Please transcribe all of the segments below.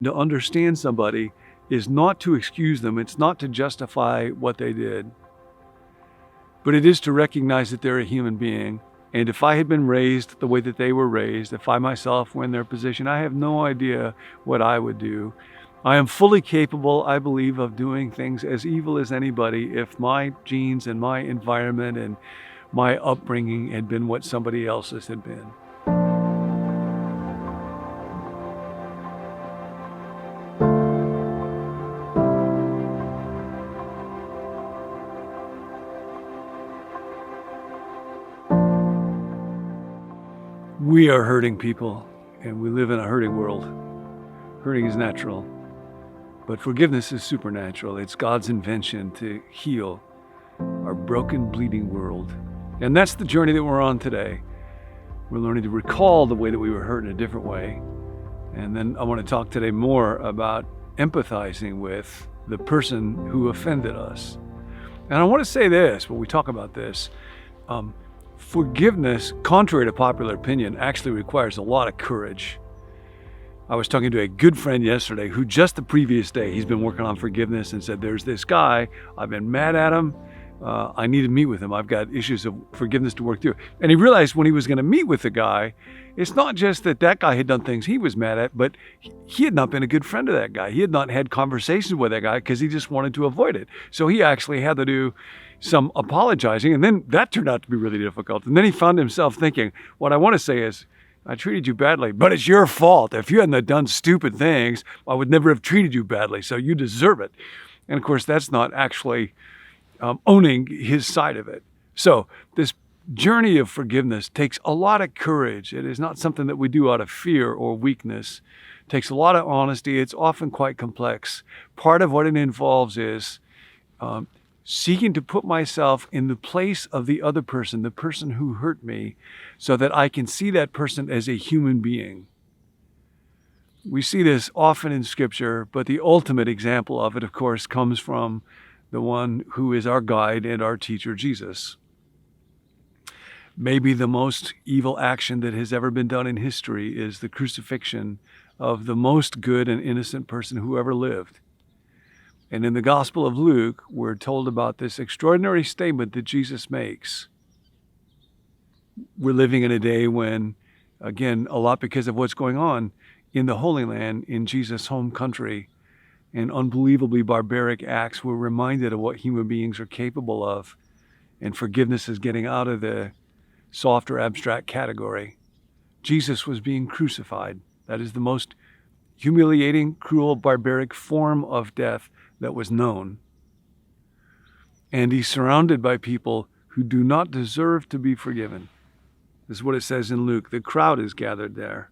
To understand somebody is not to excuse them, it's not to justify what they did, but it is to recognize that they're a human being. And if I had been raised the way that they were raised, if I myself were in their position, I have no idea what I would do. I am fully capable, I believe, of doing things as evil as anybody if my genes and my environment and my upbringing had been what somebody else's had been. We are hurting people, and we live in a hurting world. Hurting is natural, but forgiveness is supernatural. It's God's invention to heal our broken, bleeding world. And that's the journey that we're on today. We're learning to recall the way that we were hurt in a different way. And then I want to talk today more about empathizing with the person who offended us. And I want to say this, when we talk about this, forgiveness, contrary to popular opinion, actually requires a lot of courage. I was talking to a good friend yesterday who just the previous day, he's been working on forgiveness and said, there's this guy, I've been mad at him, I need to meet with him. I've got issues of forgiveness to work through. And he realized when he was going to meet with the guy, it's not just that that guy had done things he was mad at, but he had not been a good friend to that guy. He had not had conversations with that guy because he just wanted to avoid it. So he actually had to do some apologizing, and then that turned out to be really difficult. And then he found himself thinking, what I want to say is, I treated you badly, but it's your fault. If you hadn't done stupid things, I would never have treated you badly, so you deserve it. And of course, that's not actually owning his side of it. So this journey of forgiveness takes a lot of courage. It is not something that we do out of fear or weakness. It takes a lot of honesty. It's often quite complex. Part of what it involves is seeking to put myself in the place of the other person, the person who hurt me, so that I can see that person as a human being. We see this often in Scripture, but the ultimate example of it, of course, comes from the one who is our guide and our teacher, Jesus. Maybe the most evil action that has ever been done in history is the crucifixion of the most good and innocent person who ever lived. And in the Gospel of Luke, we're told about this extraordinary statement that Jesus makes. We're living in a day when, again, a lot because of what's going on in the Holy Land, in Jesus' home country, and unbelievably barbaric acts, we're reminded of what human beings are capable of. And forgiveness is getting out of the soft or abstract category. Jesus was being crucified. That is the most humiliating, cruel, barbaric form of death that was known. And he's surrounded by people who do not deserve to be forgiven. This is what it says in Luke. The crowd is gathered there.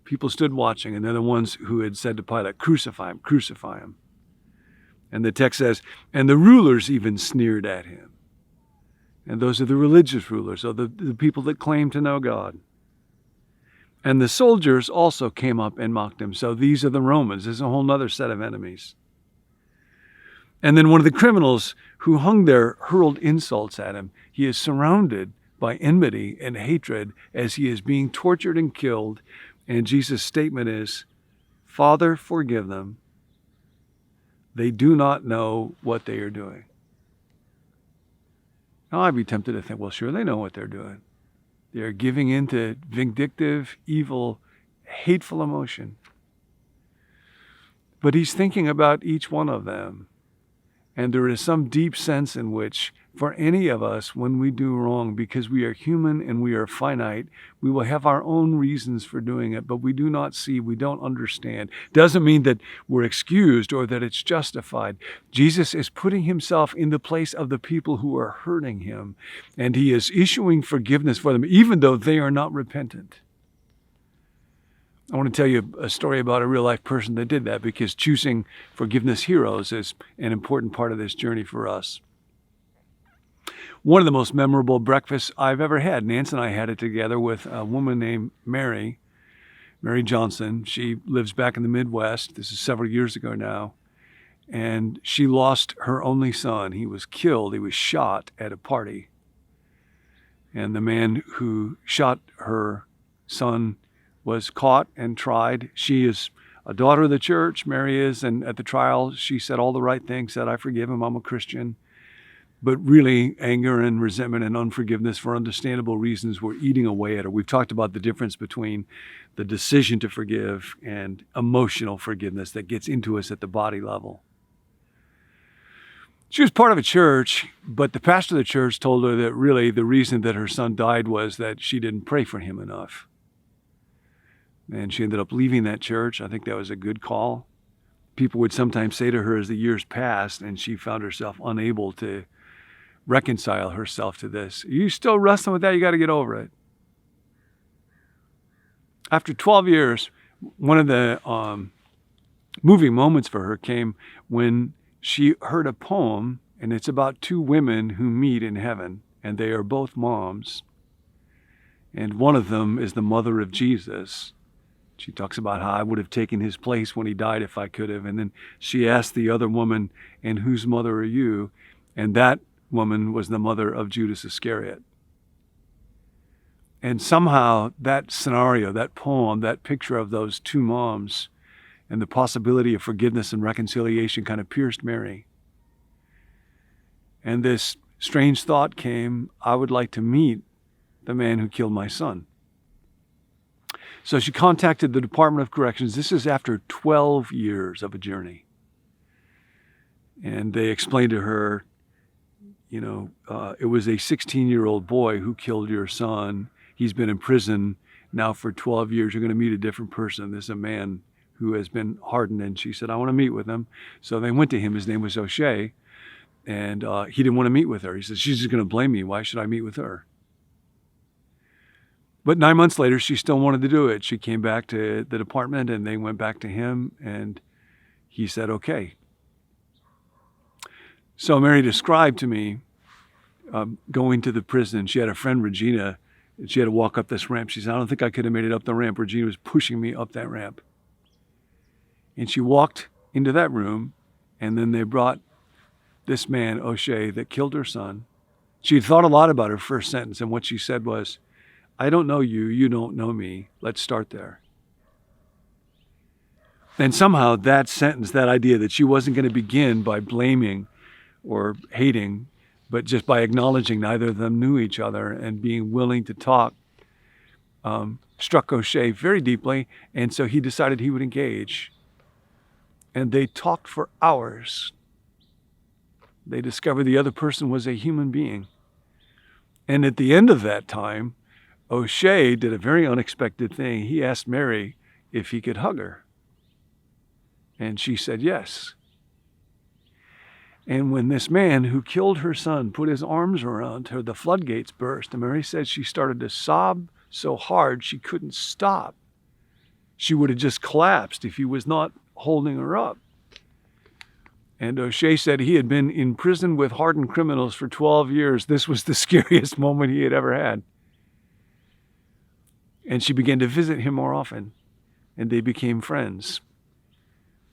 People stood watching, and they're the ones who had said to Pilate, crucify him, crucify him. And the text says, and the rulers even sneered at him. And those are the religious rulers, or the people that claim to know God. And the soldiers also came up and mocked him. So these are the Romans. There's a whole other set of enemies. And then one of the criminals who hung there hurled insults at him. He is surrounded by enmity and hatred as he is being tortured and killed. And Jesus' statement is, Father, forgive them. They do not know what they are doing. Now, I'd be tempted to think, well, sure, they know what they're doing. They're giving in to vindictive, evil, hateful emotion. But he's thinking about each one of them. And there is some deep sense in which, for any of us, when we do wrong, because we are human and we are finite, we will have our own reasons for doing it, but we do not see, we don't understand. Doesn't mean that we're excused or that it's justified. Jesus is putting himself in the place of the people who are hurting him, and he is issuing forgiveness for them, even though they are not repentant. I want to tell you a story about a real-life person that did that, because choosing forgiveness heroes is an important part of this journey for us. One of the most memorable breakfasts I've ever had, Nance and I had it together with a woman named Mary Johnson. She lives back in the Midwest. This is several years ago now. And she lost her only son. He was killed. He was shot at a party. And the man who shot her son was caught and tried. She is a daughter of the church, Mary is, and at the trial, she said all the right things, said, I forgive him, I'm a Christian. But really, anger and resentment and unforgiveness for understandable reasons were eating away at her. We've talked about the difference between the decision to forgive and emotional forgiveness that gets into us at the body level. She was part of a church, but the pastor of the church told her that really the reason that her son died was that she didn't pray for him enough. And she ended up leaving that church. I think that was a good call. People would sometimes say to her as the years passed, and she found herself unable to reconcile herself to this. Are you still wrestling with that? You got to get over it. After 12 years, one of the moving moments for her came when she heard a poem, and it's about two women who meet in heaven, and they are both moms. And one of them is the mother of Jesus. She talks about how I would have taken his place when he died if I could have. And then she asked the other woman, and whose mother are you? And that woman was the mother of Judas Iscariot. And somehow that scenario, that poem, that picture of those two moms and the possibility of forgiveness and reconciliation kind of pierced Mary. And this strange thought came, I would like to meet the man who killed my son. So she contacted the Department of Corrections. This is after 12 years of a journey. And they explained to her, it was a 16-year-old boy who killed your son. He's been in prison now for 12 years. You're going to meet a different person. This is a man who has been hardened. And she said, I want to meet with him. So they went to him. His name was Oshea. And he didn't want to meet with her. He said, she's just going to blame me. Why should I meet with her? But 9 months later, she still wanted to do it. She came back to the department and they went back to him and he said, okay. So Mary described to me going to the prison. She had a friend, Regina, and she had to walk up this ramp. She said, I don't think I could have made it up the ramp. Regina was pushing me up that ramp. And she walked into that room and then they brought this man, Oshea, that killed her son. She had thought a lot about her first sentence and what she said was, I don't know you, you don't know me. Let's start there. And somehow that sentence, that idea that she wasn't going to begin by blaming or hating, but just by acknowledging neither of them knew each other and being willing to talk, struck Oshea very deeply. And so he decided he would engage. And they talked for hours. They discovered the other person was a human being. And at the end of that time, Oshea did a very unexpected thing. He asked Mary if he could hug her. And she said yes. And when this man who killed her son put his arms around her, the floodgates burst. And Mary said she started to sob so hard she couldn't stop. She would have just collapsed if he was not holding her up. And Oshea said he had been in prison with hardened criminals for 12 years. This was the scariest moment he had ever had. And she began to visit him more often, and they became friends.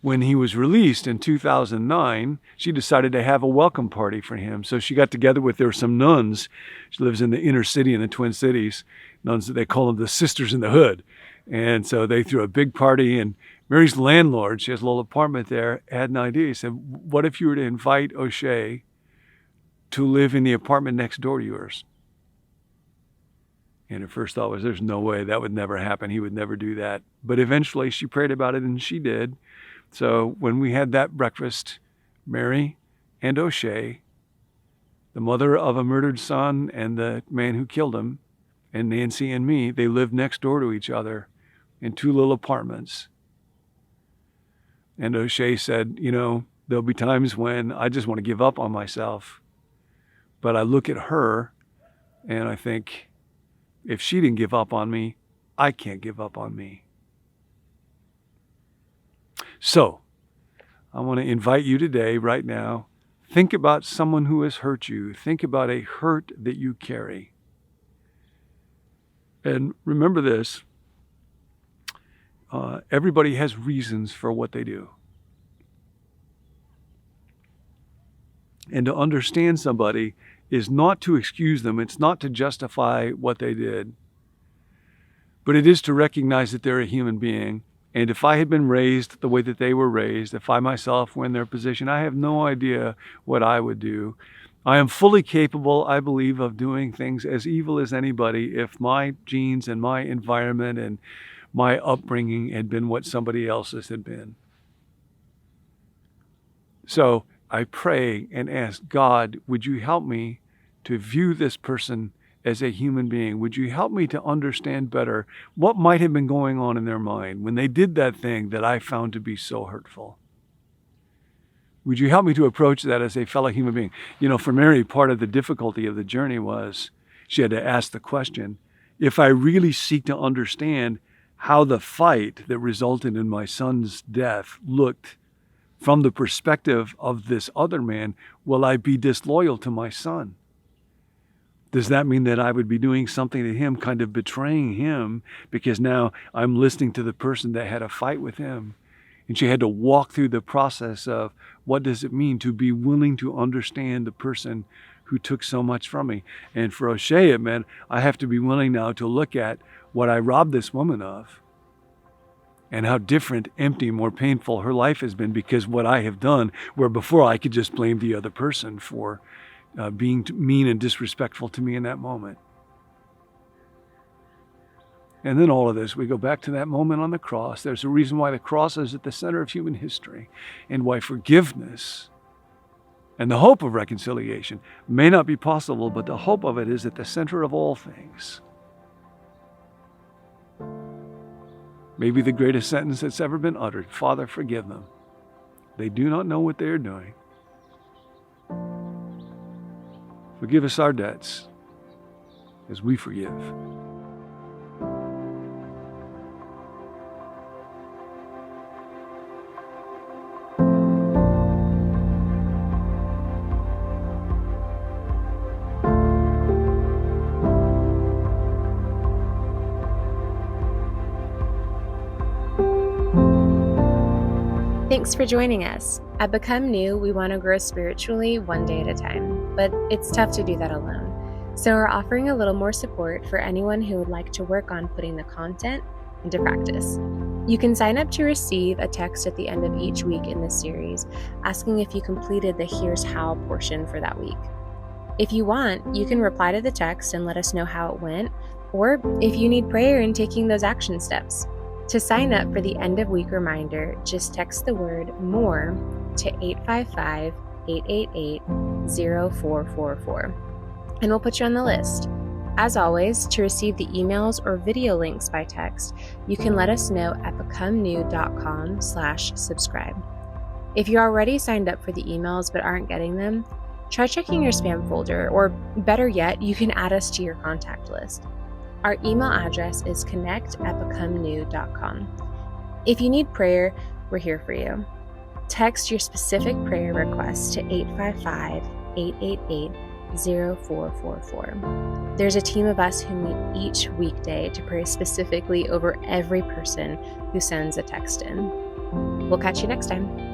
When he was released in 2009, she decided to have a welcome party for him. So she got together with, there were some nuns. She lives in the inner city in the Twin Cities. Nuns, they call them the Sisters in the Hood. And so they threw a big party, and Mary's landlord, she has a little apartment there, had an idea. He said, what if you were to invite Oshea to live in the apartment next door to yours? And her first thought was, there's no way, that would never happen. He would never do that. But eventually she prayed about it and she did. So when we had that breakfast, Mary and Oshea, the mother of a murdered son and the man who killed him, and Nancy and me, they lived next door to each other in two little apartments. And Oshea said, there'll be times when I just want to give up on myself. But I look at her and I think, if she didn't give up on me, I can't give up on me. So, I want to invite you today, right now, think about someone who has hurt you. Think about a hurt that you carry. And remember this, everybody has reasons for what they do. And to understand somebody is not to excuse them. It's not to justify what they did. But it is to recognize that they're a human being And if I had been raised the way that they were raised, if I myself were in their position, I have no idea what I would do. I am fully capable, I believe, of doing things as evil as anybody if my genes and my environment and my upbringing had been what somebody else's had been. So I pray and ask God, would you help me to view this person as a human being? Would you help me to understand better what might have been going on in their mind when they did that thing that I found to be so hurtful? Would you help me to approach that as a fellow human being? You know, for Mary, part of the difficulty of the journey was she had to ask the question, if I really seek to understand how the fight that resulted in my son's death looked from the perspective of this other man, will I be disloyal to my son? Does that mean that I would be doing something to him, kind of betraying him, because now I'm listening to the person that had a fight with him? And she had to walk through the process of what does it mean to be willing to understand the person who took so much from me. And for Oshea, it meant I have to be willing now to look at what I robbed this woman of and how different, empty, more painful her life has been because what I have done, where before I could just blame the other person for being mean and disrespectful to me in that moment. And then all of this, we go back to that moment on the cross. There's a reason why the cross is at the center of human history and why forgiveness and the hope of reconciliation may not be possible, but the hope of it is at the center of all things. Maybe the greatest sentence that's ever been uttered, Father, forgive them. They do not know what they are doing. Forgive us our debts as we forgive. Thanks for joining us. At Become New, we want to grow spiritually one day at a time, but it's tough to do that alone. So we're offering a little more support for anyone who would like to work on putting the content into practice. You can sign up to receive a text at the end of each week in this series, asking if you completed the Here's How portion for that week. If you want, you can reply to the text and let us know how it went, or if you need prayer in taking those action steps. To sign up for the end of week reminder, just text the word MORE to 855-888-0444, and we'll put you on the list. As always, to receive the emails or video links by text, you can let us know at becomenew.com/subscribe. If you're already signed up for the emails but aren't getting them, try checking your spam folder, or better yet, you can add us to your contact list. Our email address is connect@becomenew.com. If you need prayer, we're here for you. Text your specific prayer request to 855-888-0444. There's a team of us who meet each weekday to pray specifically over every person who sends a text in. We'll catch you next time.